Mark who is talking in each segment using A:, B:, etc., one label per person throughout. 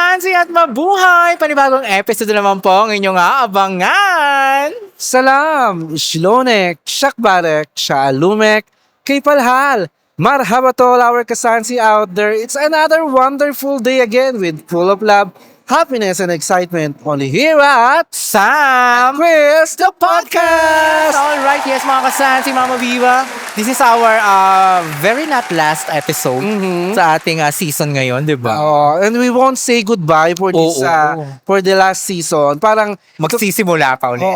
A: kasansi at mabuhay! Panibagong episode naman po ang inyong aabangan!
B: Salam, Shlonek, Shakbarek, Shalumek, kay Palhal. Marhaba to all our kasansi out there. It's another wonderful day again with full of love, happiness, and excitement. Only here at
A: Sam!
B: Chris, the podcast!
A: Alright, yes mga kasansi, Mama Viva. This is our very not last episode sa ating season ngayon, di ba?
B: And we won't say goodbye for this for the last season. Parang
A: Magsisimula pa ulit.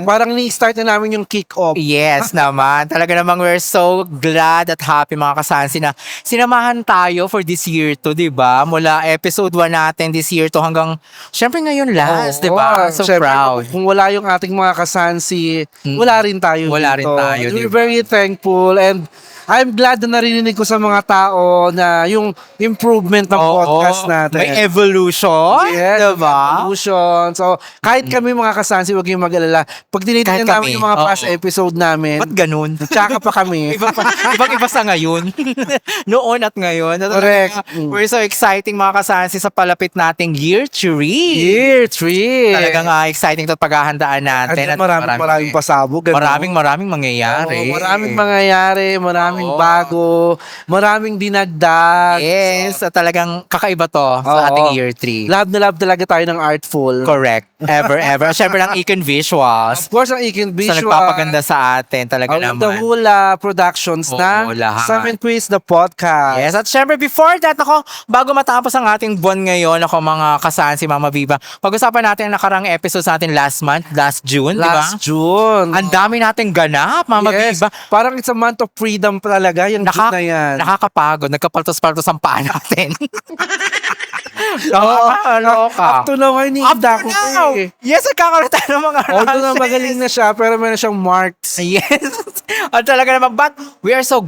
B: parang ni-start na namin yung kick-off.
A: Yes naman. Talaga namang we're so glad at happy mga kasansi na sinamahan tayo for this year to, di ba? Mula episode 1 natin this year to hanggang, syempre ngayon last, di ba? So
B: Syempre,
A: proud.
B: Kung wala yung ating mga kasansi, wala rin tayo
A: Wala
B: dito.
A: rin tayo,
B: And we're
A: diba?
B: very thankful and I'm glad na narinig ko sa mga tao na yung improvement ng podcast natin.
A: May evolution,
B: Yes,
A: di ba?
B: evolution. So, kahit kami mga kasansi, huwag kayong mag-alala. Pag
A: Kahit
B: tinitignan namin
A: kami,
B: yung mga past
A: oo.
B: episode namin,
A: Ba't ganun?
B: tsaka pa kami.
A: Ibang-iba sa ngayon. Noon at ngayon.
B: Correct.
A: We're so exciting mga kasansi sa palapit nating year 3.
B: Year 3.
A: Talagang exciting to paghahandaan natin.
B: At maraming pasabog. ano?
A: Maraming mangyayari.
B: Oo, maraming mangyayari, maraming bago, maraming dinagdag.
A: Yes, at talagang kakaiba to sa ating year 3.
B: Love na love talaga tayo ng Artful.
A: Correct. Ever. Siyempre ng Icon Visuals.
B: Of course, ang Ikin
A: Sa
B: Visual.
A: nagpapaganda sa atin talaga
B: Ang
A: naman.
B: The Hula Productions
A: Oo,
B: na
A: lahat.
B: Sam and Chris, the podcast.
A: Yes, at syempre before that, bago matapos ang ating buwan ngayon, mga kasansi, Mama Viva, pag-usapan natin ang nakarang episodes natin last June, di ba?
B: Last June.
A: Ang dami nating ganap, Mama
B: Yes.
A: Viva.
B: Parang it's a month of freedom talaga. Yung June na yan.
A: Nakakapagod, nagkapaltos-paltos ang paa natin.
B: Up to now, iniinda ko
A: now.
B: eh.
A: Yes, nagkakaroon tayo ng mga
B: Although na
A: rashes.
B: magaling na siya, pero meron siyang marks.
A: Yes. At talaga naman, but we are so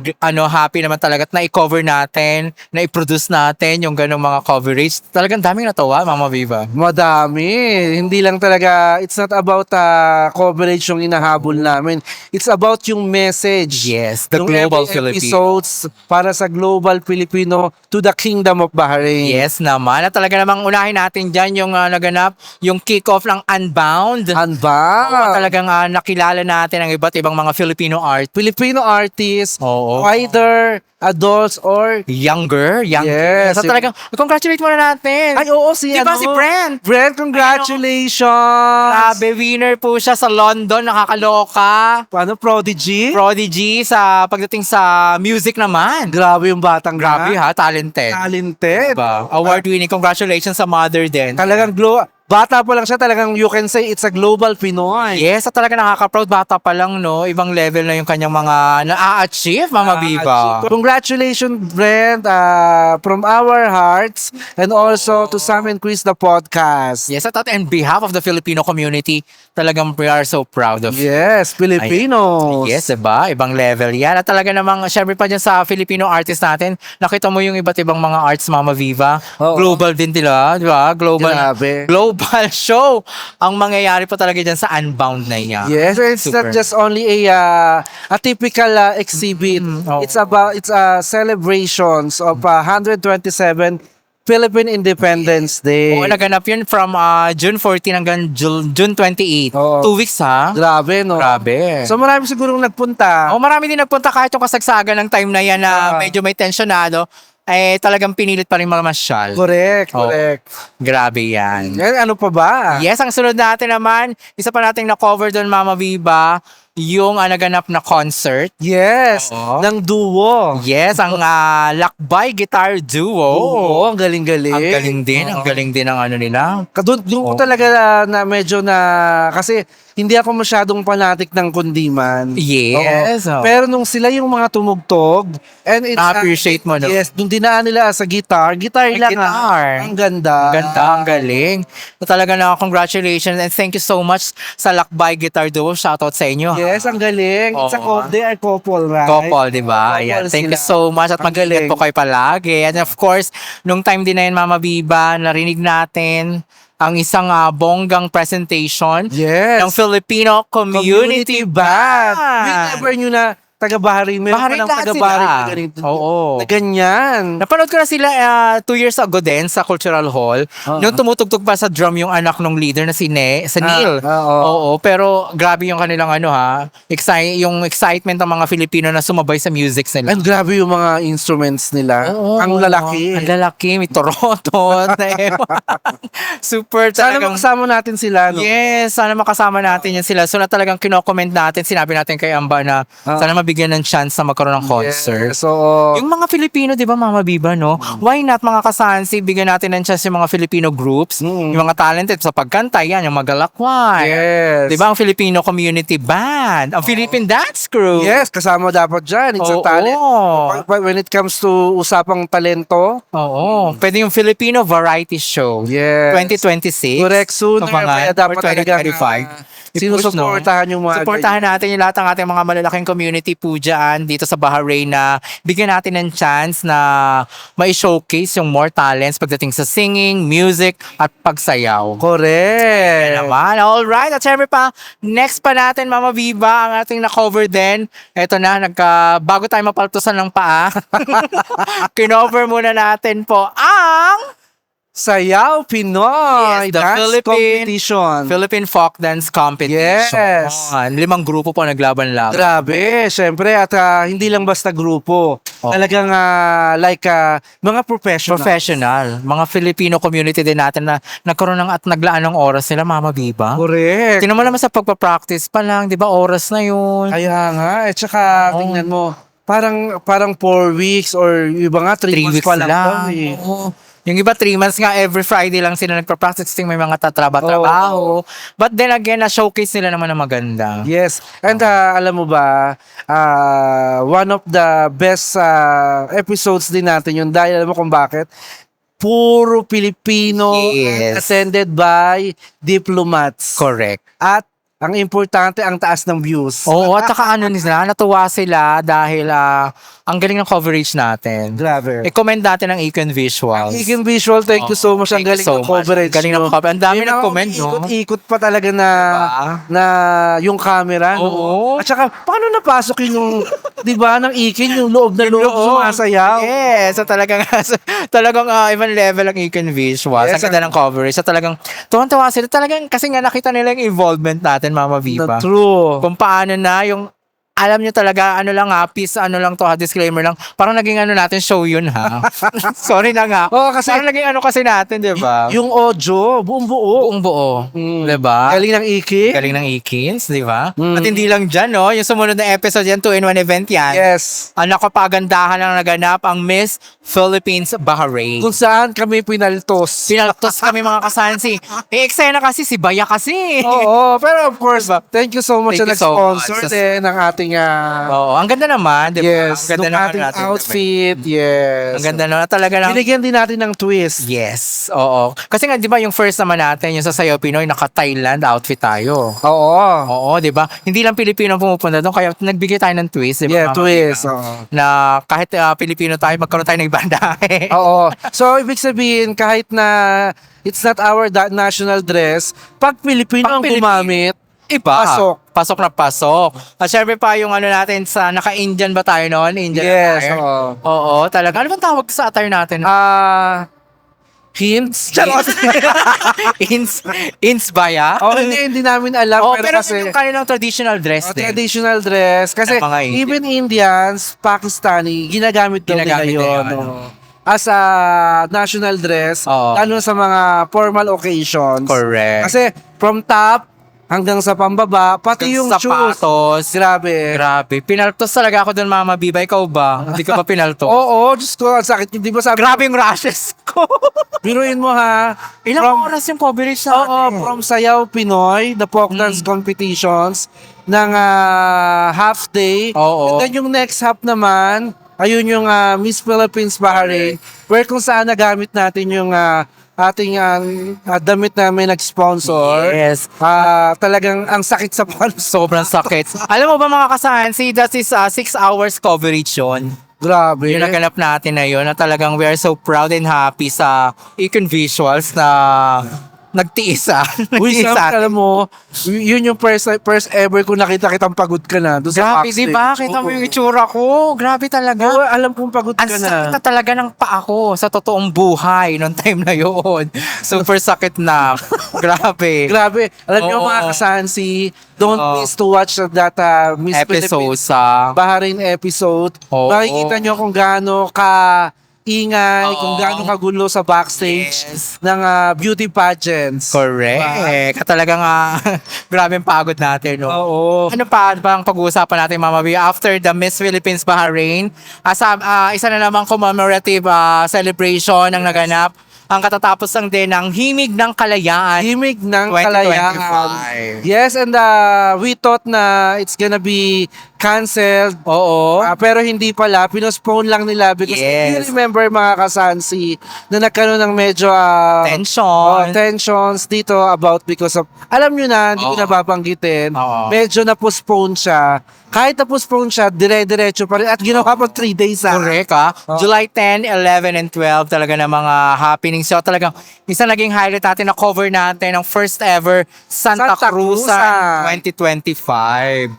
A: happy naman talaga at na-cover natin, na-produce natin yung ganong mga coverage. Talagang daming natawa, Mama Viva.
B: Madami. Hindi lang talaga, it's not about coverage yung inahabol namin. It's about yung message.
A: Yes, the
B: Yung
A: global
B: every
A: Filipino.
B: episodes para sa global Filipino to the Kingdom of Bahrain.
A: Yes naman. At talaga namang unahin natin dyan yung naganap, yung kick-off ng Unbound. Oo, talagang nakilala natin ang iba't ibang mga Filipino
B: Filipino artists,
A: Oo.
B: either adults or
A: Younger.
B: Yes.
A: So talagang, congratulate muna natin.
B: ay oo si
A: Diba si Brent?
B: Brent, congratulations.
A: Grabe, winner po siya sa London, nakakaloka.
B: Paano, Prodigy?
A: Prodigy sa pagdating sa music naman.
B: Grabe yung batang
A: Grabe ha, talented.
B: Talented.
A: Diba? Award-winning. Congratulations sa mother din.
B: Talagang bata pa lang siya, talagang you can say it's a global Pinoy.
A: Yes, at talaga nakaka-proud. Bata pa lang, no? Ibang level na yung kanyang mga na-achieve, Mama Viva.
B: Congratulations, Brent, from our hearts, and also to Sam and Chris, the podcast.
A: Yes, at on behalf of the Filipino community, talagang we are so proud of
B: Yes, Filipinos.
A: Yes, diba? Ibang level yan. At talaga namang, syempre pa dyan sa Filipino artist natin, nakita mo yung iba't ibang mga arts, Mama Viva.
B: Oo.
A: Global din nila, di ba? Global show ang mangyayari pa talaga dyan sa Unbound na yan.
B: Yes, it's
A: Super.
B: not just only a typical exhibit.
A: Oo.
B: It's a celebrations of 127 Philippine Independence Day.
A: Oo, naganap yun from June 14 hanggang June 28.
B: Oo.
A: 2 weeks, ha?
B: Grabe, no?
A: Grabe.
B: So marami sigurong nagpunta.
A: Marami din nagpunta kahit yung kasagsagan ng time na yan na medyo may tensionado, talagang pinilit pa rin mamasyal.
B: Correct.
A: Grabe yan.
B: Ano pa ba?
A: Yes, ang sunod natin naman, isa pa nating na-cover doon, Mama Viva, yung naganap na concert.
B: Yes,
A: Oo.
B: ng duo.
A: Yes, ang Lakbay Guitar Duo.
B: Oo, ang galing-galing.
A: Ang galing din ang ano nila.
B: Doon ko talaga na medyo na, kasi hindi ako masyadong fanatic ng kundiman.
A: Yes.
B: Oo. Pero nung sila yung mga tumugtog, and it's
A: Na-appreciate mo, no?
B: Yes, nung dinaan nila sa guitar lang.
A: Guitar.
B: Ang ganda.
A: Ang galing. So, talaga na congratulations and thank you so much sa Lakbay Guitar Duo. Shoutout sa inyo.
B: Yes, ang galing. It's
A: Oo.
B: they are couple, right?
A: Couple, di ba?
B: Couple
A: Ayan. Thank you
B: sila.
A: so much at
B: Ang
A: magaling
B: galing.
A: po kayo palagi. And of course, nung time din na yun, Mama Viva, narinig natin ang isang bonggang presentation
B: Yes.
A: ng Filipino Community Band.
B: We never knew na taga-Bahrain. Meron
A: Bahrain
B: palang
A: lahat
B: taga-Bahrain
A: sila.
B: na ganito.
A: Oo.
B: Na ganyan.
A: Napanood ko na sila 2 years ago din sa Cultural Hall. Nung tumutugtog pa sa drum yung anak ng leader na sa Neil.
B: oo.
A: Oo, pero grabe yung kanilang yung excitement ng mga Filipino na sumabay sa music nila.
B: And grabe yung mga instruments nila.
A: Oo,
B: Ang lalaki.
A: Ang lalaki, may torotot. Super
B: Sana
A: talagang.
B: makasama natin sila. No?
A: Yes, sana makasama natin yan sila. So na talagang kino-comment natin, sinabi natin kay Amba na sana mabigyan ng chance na magkaroon ng concert.
B: So,
A: Yung mga Filipino, di ba, Mama Biba, no? Why not, mga kasansi, bigyan natin ng chance yung mga Filipino groups, yung mga talented sa pagkanta, yan, yung Magalakwan.
B: yes.
A: Di ba, ang Filipino Community Band, ang Philippine Dance Crew.
B: Yes, kasama dapat dyan. It's a
A: Oo.
B: talent. When it comes to usapang talento,
A: Oo. Pwede yung Filipino Variety Show.
B: yes.
A: 2026.
B: Correct, sooner. Kaya dapat
A: or
B: talaga
A: 2025.
B: sinusuportahan yung mga
A: Supportahan natin yung lahat ng ating mga malalaking community po dyan dito sa Bahrain na bigyan natin ng chance na mai-showcase yung more talents pagdating sa singing, music, at pagsayaw.
B: Correct.
A: Naman. Alright. At syempre pa, next pa natin, Mama Viva, ang ating na-cover din. Eto na, bago tayo mapaltusan ng paa, kinover muna natin po ang
B: Sayaw Pinoy
A: Yes, the
B: Dance Competition.
A: Philippine Folk Dance Competition.
B: Yes.
A: 5 grupo po naglaban-laban.
B: Grabe, syempre. At hindi lang basta grupo. Talagang mga professional.
A: Professional. Mga Filipino community din natin na nagkaroon ng at naglaan ng oras nila, Mama Biba.
B: Correct.
A: Tingnan mo naman sa pagpa-practice pa lang, di ba, oras na yun.
B: Kaya nga. At saka, tingnan mo, parang 4 weeks or iba nga 3
A: 3
B: months
A: weeks
B: pa lang.
A: lang.
B: daw eh.
A: Oo. Yung iba 3 months nga, every Friday lang sila nagpa-practice ting may mga tatrabaho. But then again, na-showcase nila naman na maganda.
B: Yes. And alam mo ba, one of the best episodes din natin yun dahil alam mo kung bakit? Puro Pilipino
A: Yes.
B: attended by diplomats.
A: Correct.
B: At ang importante, ang taas ng views.
A: Oo, at saka natuwa sila dahil ang galing ng coverage natin.
B: Grabe.
A: I-comment natin ang Econ Visuals.
B: Econ Visual, thank you so much. Ang
A: Thank you
B: galing
A: so
B: ng
A: much.
B: coverage.
A: Galing ng
B: no?
A: coverage. Ang dami
B: Yun
A: nag-comment, no?
B: Ikot-ikot pa talaga na yung camera. No?
A: Oo.
B: At saka, paano napasok yung di ba, ng Econ, yung loob na loob sumasayaw?
A: Yes, so talagang ibang level ang Econ Visuals.
B: Yes,
A: ang ganda ng coverage. So talagang tuwan-tuwa sila. Talagang kasi nga nakita nila yung involvement natin, Mama Viva.
B: True.
A: Kung paano na yung alam nyo talaga, disclaimer lang, parang naging natin show yun, ha? Sorry na nga.
B: Oo, kasi
A: parang naging kasi natin, di ba?
B: yung audio, buong buo.
A: Buong buo, di ba?
B: Galing ng Iki.
A: Galing ng Ikins, di ba? At hindi lang dyan, no? Yung sumunod na episode yan, 2-in-1 event yan.
B: Yes.
A: Ang nakapagandahan lang naganap ang Miss Philippines Bahrain.
B: Kung saan kami pinaltos.
A: Pinaltos kami mga kasansi. Eksena kasi, si Baya kasi.
B: Oo, pero of course, thank you so much
A: Thank
B: sa
A: you so
B: nag-sponsor
A: much.
B: din ng ating
A: Oo, ang ganda naman, di ba?
B: yes,
A: Ang ganda
B: ng
A: naman
B: ating
A: natin.
B: outfit. Yes.
A: Ang ganda naman talaga lang.
B: Binigyan din natin ng twist.
A: Yes, oo. Kasi nga, di ba, yung first naman natin, yung sa Sayaw Pinoy, naka-Thailand outfit tayo.
B: Oo.
A: Oo, di ba? Hindi lang Pilipino ang pumupunta doon, kaya nagbigay tayo ng twist, di ba?
B: Yeah,
A: Mama
B: twist.
A: Biba?
B: Oo.
A: Na kahit Pilipino tayo, magkaroon tayo ng bandahe.
B: Oo. So, ibig sabihin, kahit na it's not our national dress, pag Pilipino ang gumamit,
A: Iba.
B: Pasok.
A: Pasok na pasok. At syempre pa yung natin sa naka-Indian ba tayo noon? Indian
B: yes,
A: attire.
B: oo.
A: Oo, talaga. Ano bang tawag sa attire natin?
B: Hints?
A: Charot. ins ba ya?
B: Oh, hindi namin alam.
A: Oh, pero
B: kasi,
A: yung kanilang traditional dress din.
B: traditional dress. Kasi
A: Ng mga Indian.
B: even Indians, Pakistani, ginagamit daw nila
A: Ginagamit
B: yun.
A: nila yun,
B: no? As a national dress,
A: Oo.
B: lalo sa mga formal occasions.
A: Correct.
B: Kasi from top hanggang sa pambaba, pati yung shoes.
A: sapatos.
B: Grabe.
A: Grabe. Pinaltos talaga ako doon, Mama Biba. Ikaw ba? Hindi ka ba pinaltos?
B: Oo, Diyos ko, ang sakit. Hindi ba sabi?
A: Grabe yung rashes ko.
B: Biruin mo ha.
A: Ilang oras yung coverage natin?
B: Oo, from Sayaw Pinoy, the folk dance competitions, ng half day.
A: Oo.
B: And then yung next half naman, ayun yung Miss Philippines Bahrain, where kung saan nagamit natin yung ating damit na may nag-sponsor.
A: Yes.
B: Talagang ang sakit sa palos.
A: Sobrang sakit. Alam mo ba mga kasansi, that is 6 hours coverage yun.
B: Grabe.
A: Yung naganap natin na yun, na talagang we are so proud and happy sa Econ Visuals na Nagtiis
B: Uy,
A: Nagtiis
B: Sam,
A: sa atin.
B: alam mo, yun yung first ever ko nakita kitang pagod ka na. Doon sa
A: Grabe, di
B: backstage.
A: ba? Kita mo
B: Oo.
A: yung itsura ko. Grabe talaga.
B: Oo, alam kong pagod
A: Ang
B: ka
A: sakit
B: na.
A: na talaga ng paa ko sa totoong buhay noong time na yun. Super sakit na. Grabe.
B: Grabe. Alam niyo
A: Oo.
B: mga kasansi, don't
A: Oo.
B: miss to watch that Miss
A: Episode
B: Philippines
A: sa...
B: Bahrain episode.
A: Oo.
B: Makikita niyo kung gaano ka ingay,
A: Oo.
B: kung gaano kagulo sa backstage
A: Yes.
B: ng beauty pageants.
A: Correct. Talagang grabe ang pagod natin, no?
B: Oo.
A: Ano pa bang pag-uusapan natin, Mama B? After the Miss Philippines Bahrain, isa na namang commemorative celebration ang naganap. Ang katatapos lang din ng Himig ng Kalayaan.
B: Himig ng
A: 2025.
B: kalayaan. Yes, and we thought na it's gonna be canceled.
A: Oo.
B: Pero hindi pala, pinospone lang nila because if you
A: Yes.
B: remember mga kasansi na nagkaroon ng medyo
A: Tension.
B: tensions dito about because of, alam nyo na, hindi ko
A: Oo.
B: na babanggitin,
A: Oo.
B: medyo na-postpone siya. Kahit na-postpone siya, dire-diretso pa rin at ginawa pa 3 days
A: Correct,
B: Oh.
A: July 10, 11, and 12 talaga ng mga happenings. So talagang isa naging highlight natin na cover natin ng first ever Santa
B: Santa
A: Cruz
B: Cruzan.
A: 2025.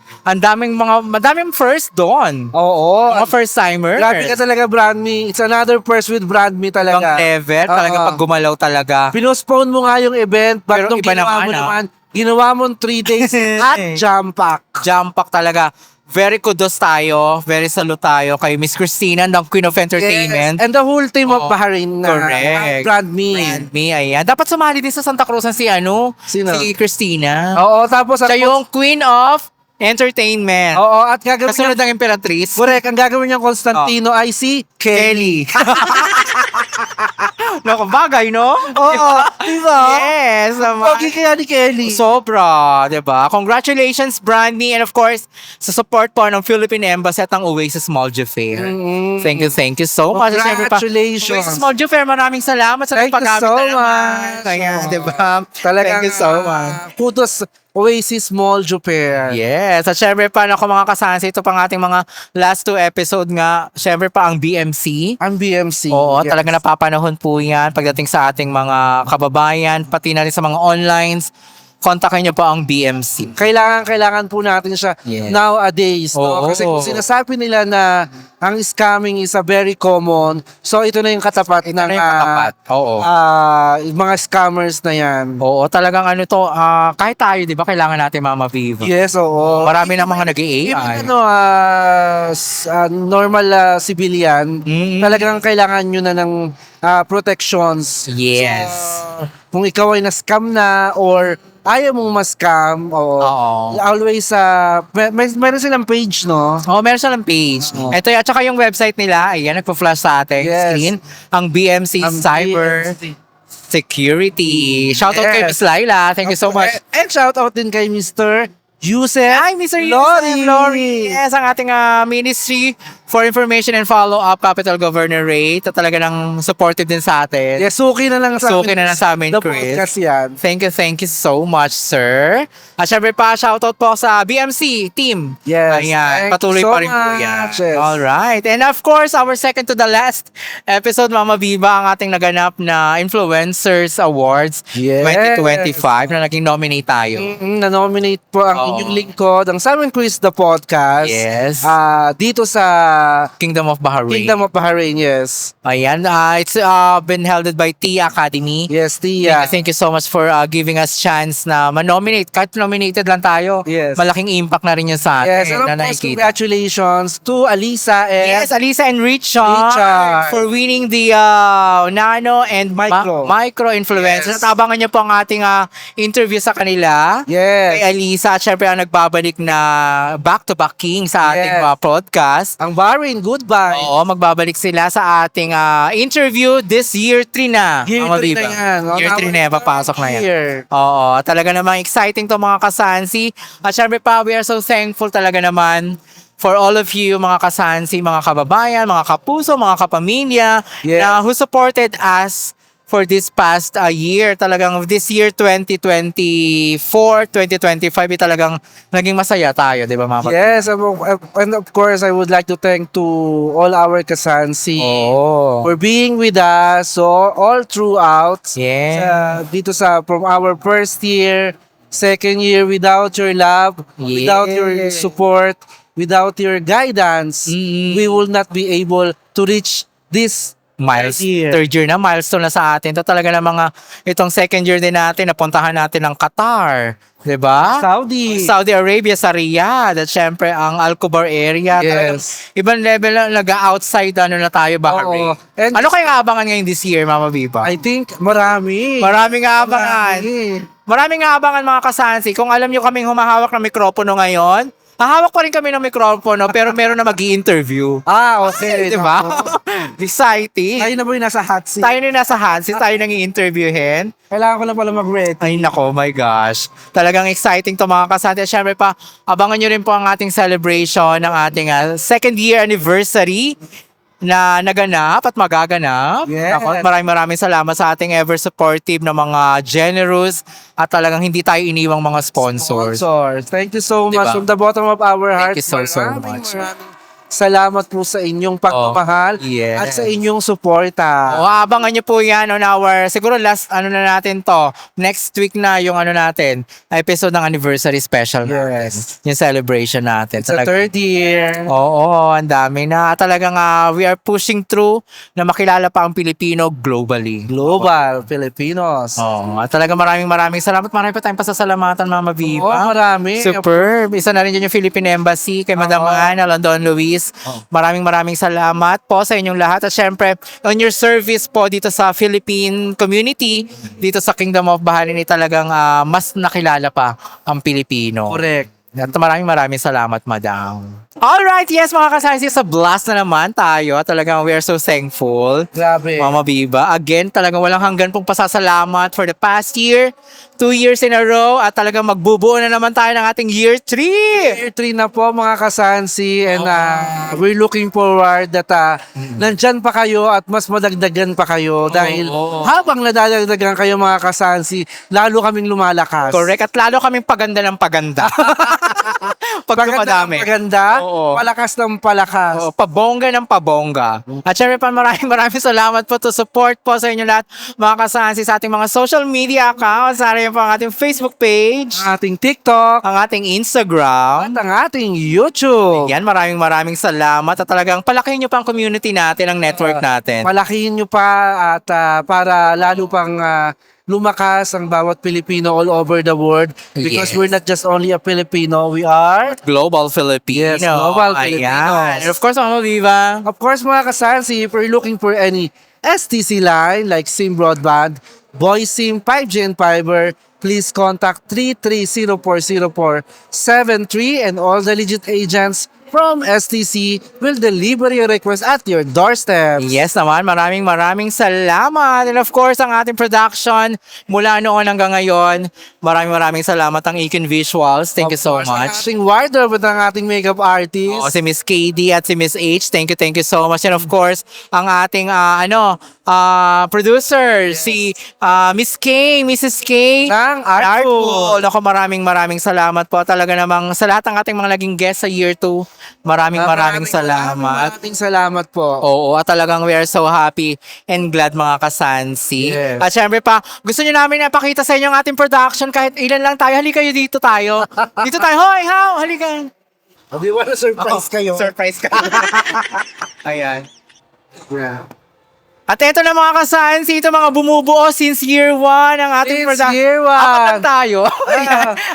A: Madaming first doon.
B: Oo.
A: Mga first timer.
B: Grabe ka talaga, Brand Me. It's another first with Brand Me
A: Ibang
B: talaga.
A: level. Talaga
B: Oo.
A: pag gumalaw talaga.
B: Pinospone mo nga yung event, but
A: Pero
B: nung
A: iba
B: ginawa
A: naman,
B: mo naman, ginawa mo 3 days at jam pack.
A: Jump pack talaga. Very kudos tayo. Very salute tayo kay Miss Christina ng Queen of Entertainment.
B: Yes. And the whole team of
A: Oo.
B: Bahrain na
A: Correct.
B: Brand Me.
A: Brand me, ayan. Dapat sumali din sa Santa Cruz si
B: Sino?
A: Si Christina.
B: Oo, tapos
A: Siya yung Queen of Entertainment.
B: Oo, at gagawin niya,
A: Kasunod ng Imperatrice.
B: correct, ang gagawin niyang Constantino ay si Kelly.
A: Naku, bagay, no?
B: Oo, diba?
A: Yes.
B: Pogi kaya ni Kelly.
A: Sobra, diba? Congratulations, Brandy. And of course, sa support po ng Philippine Embassy at ang Oasis Maldio Fair.
B: Mm.
A: Thank you so much. At syempre pa,
B: Congratulations.
A: Oasis Maldio Fair, maraming salamat sa
B: Thank you
A: paggamit
B: so
A: na naman.
B: much.
A: Ayan, diba?
B: Talagang,
A: Thank you so much.
B: kudos Oasis Mall Juper.
A: Yes. At syempre pa, naku mga kasansi, ito pang ating mga last 2 episode nga. Syempre pa ang BMC.
B: Ang BMC.
A: Oo,
B: Yes.
A: talaga napapanahon po yan pagdating sa ating mga kababayan, pati na rin sa mga onlines. Kontakin niyo po ang BMC.
B: Kailangan po natin siya
A: Yes.
B: nowadays. No?
A: Oo.
B: Kasi kung sinasabi nila na ang scamming is a very common, so ito na yung katapat
A: Ito
B: ng
A: na yung katapat. Oo.
B: mga scammers na yan.
A: Oo, talagang ano to, kahit tayo, di ba, kailangan natin Mama Viva.
B: Yes, oo.
A: Marami na mga
B: Even
A: nag-AI.
B: normal civilian,
A: Mm.
B: talagang kailangan nyo na ng protections.
A: Yes.
B: So, kung ikaw ay na-scam na or ayaw mong ma-scam,
A: Oo.
B: always, meron silang page, no?
A: Oh, meron silang page.
B: Oo.
A: Ito at saka yung website nila, ayan, nagpo-flash sa ating
B: Yes.
A: screen. Ang BMC
B: Ang
A: Cyber
B: BMC.
A: Security. Shoutout kay
B: Yes.
A: Miss Laila. Thank you so much.
B: And shout out din kay Mr. Yusef.
A: Hi, Mr.
B: Lori.
A: Lori. Yes, ang ating Ministry for Information and Follow-up, Capital Governor Ray. Ito talaga ng supportive din sa atin.
B: Yes, suki na lang sa
A: Suki na lang sa amin,
B: The
A: Chris.
B: podcast yan.
A: Thank you so much, sir. At syempre pa, shoutout po sa BMC team.
B: Yes.
A: Ayan,
B: Thank
A: patuloy
B: you so
A: pa rin po yan.
B: much. Yes.
A: Alright. And of course, our second to the last episode, Mama Viva, ang ating naganap na Influencers Awards
B: Yes.
A: 2025 na naging nominate tayo.
B: Na-nominate po ang
A: Oo.
B: inyong lingkod, ang Simon Quiz the Podcast.
A: Yes.
B: Dito sa
A: Kingdom of Bahrain.
B: Kingdom of Bahrain, yes.
A: Ayan, it's been held by Tia Academy.
B: Yes, Tia.
A: Thank you so much for giving us chance na ma-nominate. Kahit nominated lang tayo,
B: Yes.
A: malaking impact na rin yun sa atin.
B: Yes, and of
A: na
B: course,
A: nakikita.
B: congratulations to Alisa and
A: Yes, Alisa and Richard,
B: Richard.
A: for winning the nano and micro influencer.
B: Yes.
A: At abangan niyo po ang ating interview sa kanila. Kay
B: Yes.
A: Alisa, at syempre ang nagbabalik na back-to-back king sa ating
B: Yes.
A: podcast.
B: Ang Bahrain, goodbye.
A: Oo, magbabalik sila sa ating interview this year 3 na.
B: Year
A: Mama
B: 3
A: Viva.
B: na yan.
A: Year 3 na yan, papasok na yan.
B: Year.
A: Oo, talaga namang exciting to mga kasansi. At syempre pa, we are so thankful talaga naman for all of you, mga kasansi, mga kababayan, mga kapuso, mga kapamilya,
B: Yes.
A: na who supported us for this past year. Talagang this year 2024, 2025 talagang naging masaya tayo, 'di ba, Mama?
B: Yes, and of course, I would like to thank to all our kasansi
A: Oh.
B: for being with us all throughout.
A: Yeah.
B: Dito from our first year, second year, without your love, without your
A: Yeah.
B: support, without your guidance,
A: Mm.
B: we will not be able to reach this
A: Third year na, milestone na sa atin. Ito talaga ng itong second year din natin, napuntahan natin ng Qatar. 'Di ba? Saudi Arabia sa Riyadh. At syempre, ang Al Khobar area. Talagang
B: Yes.
A: ibang level na, nag-outside na tayo, Bahrain.
B: Oo. And
A: Ano kayong abangan ngayon this year, Mama Viva?
B: I think marami.
A: Maraming abangan. Maraming abangan, mga kasansi. Kung alam nyo kaming humahawak ng mikropono ngayon, hahawak pa rin kami ng mikropono, pero meron na mag-i-interview.
B: Okay.
A: Di ba? Exciting.
B: Tayo na ba yung nasa hot seat?
A: Tayo na nasa hands, tayo nang i-interviewin.
B: Kailangan ko na pala mag-ready.
A: Ay nako, my gosh. Talagang exciting to, mga kasante. At syempre pa, abangan nyo rin po ang ating celebration ng ating second year anniversary na naganap at magaganap.
B: Yes.
A: Ako, maraming salamat sa ating ever supportive na mga generous at talagang hindi tayo iniwang mga sponsors.
B: Thank you so
A: Diba?
B: much from the bottom of our hearts.
A: you so
B: Maraming
A: much.
B: salamat po sa inyong pagmamahal
A: yes.
B: at sa inyong suporta.
A: O, abangan nyo po yan on our, siguro last, na natin to, next week na yung natin, episode ng anniversary special natin.
B: Yes.
A: Yung celebration natin.
B: Sa third year.
A: Oo, ang dami na. Talagang we are pushing through na makilala pa ang Pilipino globally.
B: Global Filipinos.
A: Oo, at talagang maraming salamat. Marami pa tayong pasasalamatan, Mama Viva.
B: Oo, marami.
A: Superb. Isa na rin dyan yung Philippine Embassy, kay Madam Ana, London Luis. Maraming salamat po sa inyong lahat. At syempre, on your service po dito sa Philippine community, dito sa Kingdom of Bahalini, talagang mas nakilala pa ang Pilipino.
B: Correct.
A: At maraming salamat, Madam. Alright, yes, mga kasansi, sa blast na naman tayo. Talagang we are so thankful.
B: Grabe.
A: Mama Viva. Again, talagang walang hanggan pong pasasalamat for the past year, 2 years in a row, at talagang magbubuo na naman tayo ng ating year 3.
B: Year 3 na po, mga kasansi, and we're looking forward that nandyan pa kayo at mas madagdagan pa kayo dahil habang nadadagdagan kayo, mga kasansi, lalo kaming lumalakas.
A: Correct. At lalo kaming paganda ng paganda. Pag dumadami.
B: Paganda,
A: Oo.
B: palakas ng palakas.
A: Oo, pabongga ng pabongga. At syempre pa, maraming salamat po to support po sa inyo lahat, mga kasansi, sa ating mga social media accounts, sa rin po ang ating Facebook page,
B: Ang ating TikTok,
A: ang ating Instagram.
B: at ang ating YouTube.
A: Yan, maraming salamat. At talagang palakihin nyo pa ang community natin, ang network natin.
B: Palakihin nyo pa at para lalo pang lumakas ang bawat Pilipino all over the world because
A: Yes.
B: we're not just only a Filipino, we are
A: Global Filipino.
B: Yes, global
A: Ayan.
B: Filipinos.
A: And of course, Mama Viva.
B: of course, mga kasansi, if you're looking for any STC line like SIM Broadband, Voice SIM, 5G and Fiber, please contact 3304073 and all the legit agents from STC will deliver your request at your doorstep.
A: Yes naman, maraming salamat. And of course, ang ating production mula noon hanggang ngayon, maraming salamat ang Icon Visuals. Thank you so
B: Ang
A: much.
B: ating wardrobe at ang ating makeup artist.
A: Oo, si Miss KD at si Miss H. Thank you so much. And of course, ang ating producer, si Miss K, Mrs. K.
B: Ng Artful.
A: Naku, maraming salamat po. Talaga namang sa lahat ng ating mga naging guests sa year 2, maraming salamat.
B: Maraming salamat po.
A: Oo, at talagang we are so happy and glad, mga kasansi.
B: Yes.
A: At syempre pa, gusto nyo namin na pakita sa inyo ang ating production kahit ilan lang tayo. Halika kayo dito tayo. Dito tayo. Hoy, how? Halika.
B: Di ba na-surprise kayo?
A: Surprise ka. Ayan.
B: Yeah.
A: At eto na, mga kasansi, ito mga bumubuo since year 1 ang ating
B: Since year 1.
A: Apat lang tayo.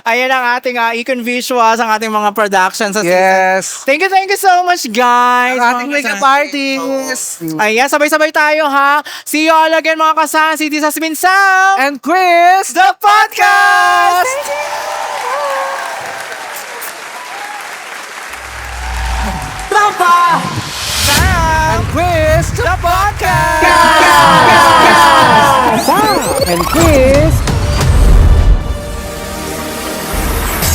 A: Ayan ang ating Icon Visuals, ang ating mga productions.
B: Yes.
A: Thank you so much, guys.
B: Ang ating
A: Mga
B: makeup
A: kasansi.
B: artist.
A: Ayan, sabay-sabay tayo, ha? See you all again, mga kasansi. This has been Sam,
B: And Chris.
A: the podcast! Tropa! Sam,
B: And Chris.
A: the podcast!
B: And Chris.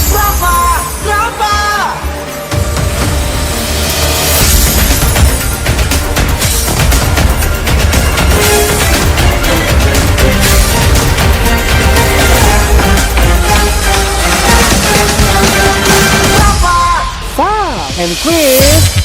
A: Tropa! Tropa!
B: and Chris.